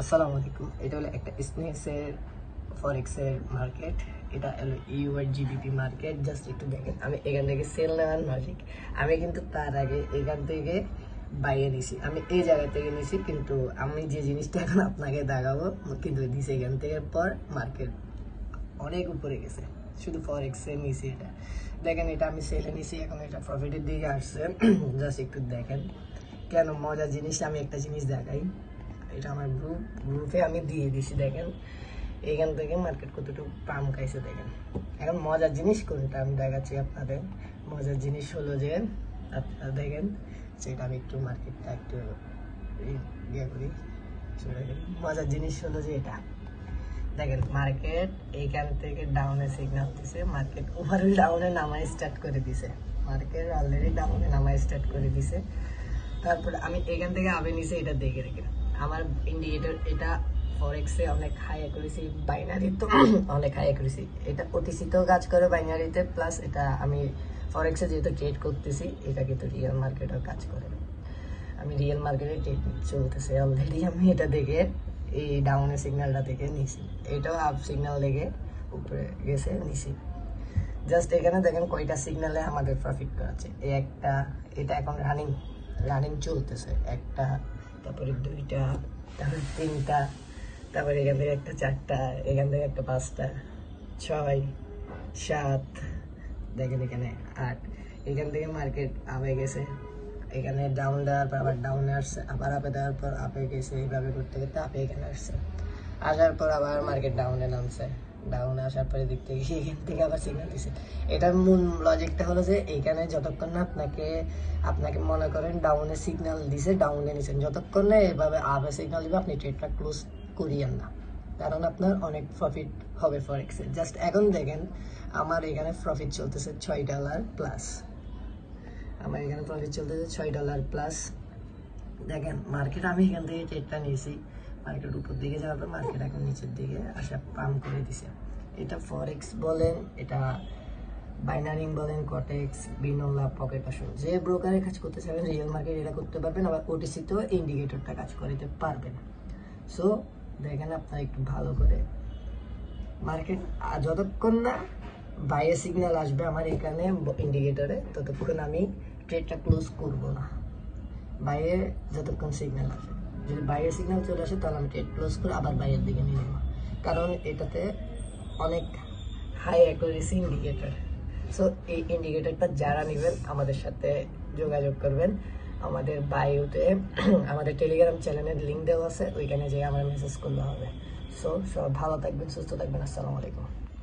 আসসালামু আলাইকুম। এটা হলো একটা স্নেক্সের ফরেক্সের মার্কেট। এটা হলো ইউআর জিবিপি মার্কেট। জাস্ট একটু দেখেন, আমি এখান থেকে সেল নেওয়ার মালিক। আমি কিন্তু তার আগে এখান থেকে বাইরে নিছি, আমি এই জায়গা থেকে নিছি, কিন্তু আমি যে জিনিসটা এখন আপনাকে দেখাবো কিন্তু দিছি এখান থেকে। পর মার্কেট অনেক উপরে গেছে, শুধু ফরেক্সে নিছি। এটা দেখেন, এটা আমি সেলে নিছি, এখন এটা প্রফিটের দিকে আসছে। জাস্ট একটু দেখেন কেন মজার জিনিস। আমি একটা জিনিস দেখাই, এটা আমার গ্রুপে আমি দিয়ে দিছি। দেখেন এখান থেকে মার্কেট কতটুকু পাম খাইছে দেখেন। এখন মজার জিনিস কোনটা আমি দেখাচ্ছি আপনাদের। মজার জিনিস হলো যে আপনারা দেখেন, সেটা আমি একটু মার্কেটটা একটু ইয়ে করি। মজার জিনিস হলো যে এটা দেখেন, মার্কেট এইখান থেকে ডাউনে সিগন্যাল দিছে, মার্কেট ওভারঅল ডাউনে নামাই স্টার্ট করে দিছে। মার্কেট অলরেডি ডাউনে নামাই স্টার্ট করে দিছে। তারপরে আমি এখান থেকে আবে নিচে এটা দেখে রেখে আমার ইন্ডিকেটর, এটা ফরেক্সে অনেক হাই করেছি, বাইনারি তো অনেক হাই করেছি। এটা ওটিসিতেও কাজ করে বাইনারিতে, প্লাস এটা আমি ফরেক্সে যেহেতু ট্রেড করতেছি, এটা কিন্তু রিয়েল মার্কেটেও কাজ করে। আমি রিয়েল মার্কেটে ট্রেড চলতেছে অলরেডি। আমি এটা দেখে এই ডাউনের সিগন্যালটা দেখে নিছি, এটাও আপ সিগন্যাল দেখে উপরে গেছে নিছি। জাস্ট এখানে দেখেন কয়টা সিগন্যালে আমাদের প্রফিট করাচ্ছে। এই একটা, এটা এখন রানিং চলতেছে। একটা, তারপরে দুইটা, তারপরে তিনটা, তারপরে এখান থেকে একটা চারটা, এখান থেকে একটা পাঁচটা, 6, 7, দেখেন এখানে 8। এখান থেকে মার্কেট আপে গেছে, এখানে ডাউন দেওয়ার পর আবার ডাউনে আসছে, আবার আপে দেওয়ার পর আপে গেছে। এইভাবে করতে করতে আপে এখানে আসছে, আসার পর আবার মার্কেট ডাউনে নামছে। ডাউনে আসার পরে দিক থেকে এখান থেকে আবার সিগন্যাল দিচ্ছে। এটার মূল লজিকটা হলো যে এইখানে যতক্ষণ না আপনাকে মনে করেন ডাউনে সিগন্যাল দিছে, ডাউনে নিছেন, যতক্ষণ না এভাবে আপে সিগন্যাল দিবে আপনি ট্রেডটা ক্লোজ করিয়েন না, কারণ আপনার অনেক প্রফিট হবে ফরেক্সে। জাস্ট এখন দেখেন আমার এখানে প্রফিট চলতেছে $6 প্লাস। আমার এখানে প্রফিট চলতেছে $6 প্লাস। দেখেন মার্কেট আমি এখান থেকে ট্রেডটা নিয়েছি, মার্কেট উপর দিকে যাওয়ার পর মার্কেট এখন নিচের দিকে আসা পাম করে দিছে। এটা ফরেক্স বলেন, এটা বাইনারিং বলেন, কটেক্স, বিনোলা, পকেট আসুন, যে ব্রোকারে কাজ করতে চাবেন রিয়েল মার্কেট এটা করতে পারবেন, আবার ওটিসিতেও ইন্ডিকেটরটা কাজ করতে পারবেন। সো দেখেন আপনারা একটু ভালো করে মার্কেট যতক্ষণ না বাইরে সিগন্যাল আসবে আমার এখানে ইন্ডিকেটরে, ততক্ষণ আমি ট্রেডটা ক্লোজ করব না। বাইরে যতক্ষণ সিগন্যাল আসে, যদি বাইরের সিগন্যাল চলে আসে তাহলে আমি ট্রেড ক্লোজ করে আবার বাইরের দিকে নিয়ে নেব, কারণ এটাতে অনেক হাই অ্যাকুরেসি ইন্ডিকেটর। সো এই ইন্ডিকেটরটা যারা নেবেন আমাদের সাথে যোগাযোগ করবেন। আমাদের বায়োতে আমাদের টেলিগ্রাম চ্যানেলের লিঙ্ক দেওয়া আছে, ওইখানে যেয়ে আমার মেসেজ করলে হবে। সো সব ভালো থাকবেন, সুস্থ থাকবেন। আসসালামু আলাইকুম।